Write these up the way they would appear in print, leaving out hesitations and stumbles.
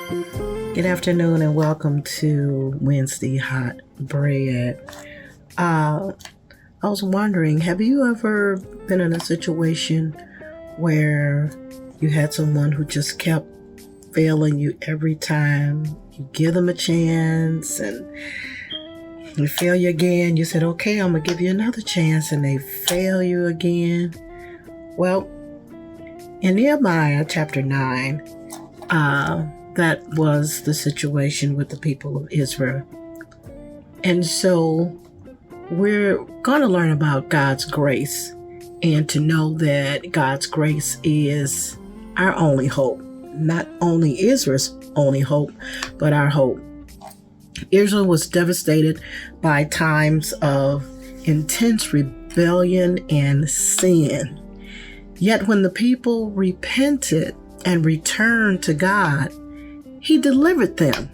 Good afternoon and welcome to Wednesday Hot Bread. I was wondering, have you ever been in a situation where you had someone who just kept failing you every time you give them a chance and they fail you again? You said, okay, I'm going to give you another chance, and they fail you again. Well, in Nehemiah chapter 9, that was the situation with the people of Israel. And so we're going to learn about God's grace and to know that God's grace is our only hope. Not only Israel's only hope, but our hope. Israel was devastated by times of intense rebellion and sin. Yet when the people repented and returned to God, He delivered them.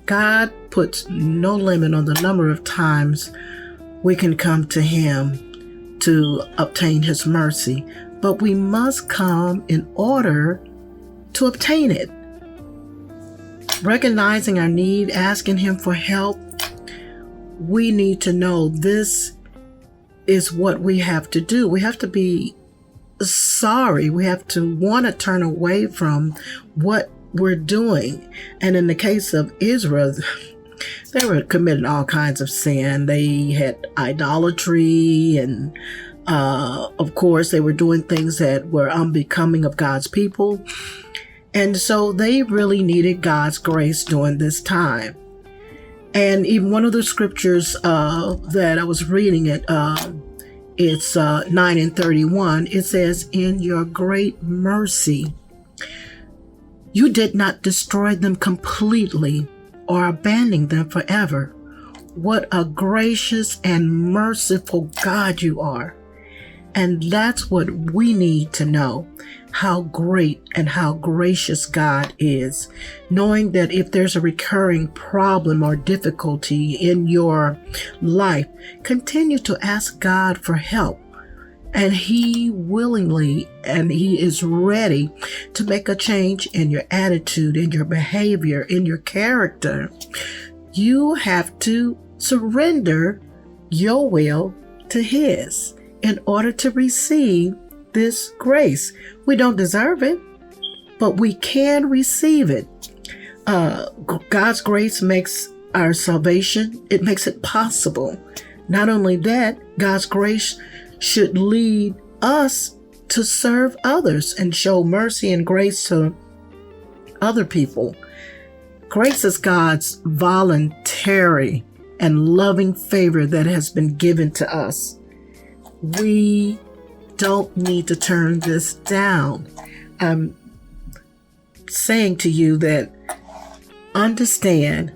God puts no limit on the number of times we can come to Him to obtain His mercy, but we must come in order to obtain it. Recognizing our need, asking Him for help, we need to know this is what we have to do. We have to be sorry. We have to want to turn away from what we're doing. And in the case of Israel, they were committing all kinds of sin. They had idolatry, and of course they were doing things that were unbecoming of God's people. And so they really needed God's grace during this time. And even one of the scriptures that I was reading, it's 9:31. It says, "In your great mercy, you did not destroy them completely or abandon them forever. What a gracious and merciful God you are." And that's what we need to know, how great and how gracious God is. Knowing that if there's a recurring problem or difficulty in your life, continue to ask God for help. And He willingly and He is ready to make a change in your attitude, in your behavior, in your character. You have to surrender your will to His in order to receive this grace. We don't deserve it, but we can receive it. God's grace makes our salvation. It makes it possible. Not only that, God's grace should lead us to serve others and show mercy and grace to other people. Grace is God's voluntary and loving favor that has been given to us. We don't need to turn this down. I'm saying to you that understand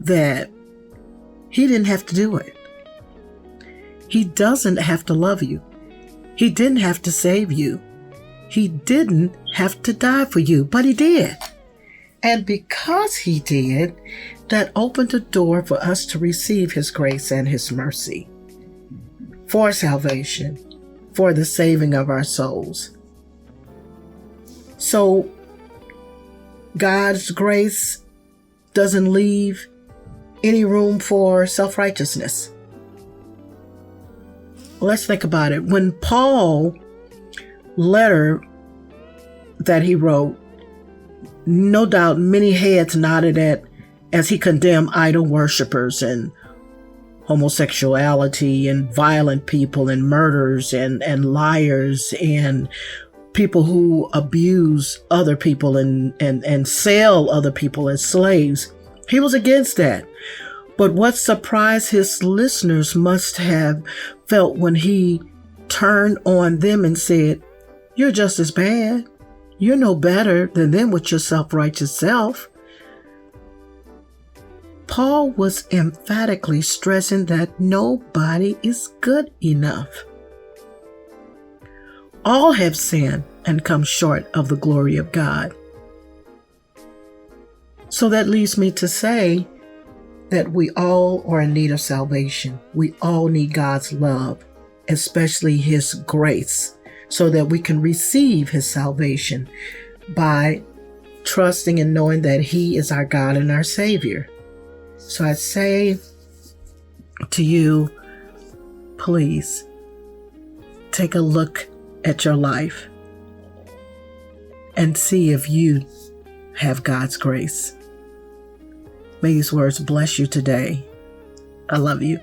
that He didn't have to do it. He doesn't have to love you. He didn't have to save you. He didn't have to die for you, but He did. And because He did, that opened the door for us to receive His grace and His mercy for salvation, for the saving of our souls. So God's grace doesn't leave any room for self-righteousness. Let's think about it. When Paul's letter that he wrote, no doubt many heads nodded at as he condemned idol worshipers and homosexuality and violent people and murderers and liars and people who abuse other people and sell other people as slaves. He was against that. But what surprised his listeners must have felt when he turned on them and said, "You're just as bad. You're no better than them with your self-righteous self." Paul was emphatically stressing that nobody is good enough. All have sinned and come short of the glory of God. So that leads me to say that we all are in need of salvation. We all need God's love, especially His grace, so that we can receive His salvation by trusting and knowing that He is our God and our Savior. So I say to you, please take a look at your life and see if you have God's grace. May these words bless you today. I love you.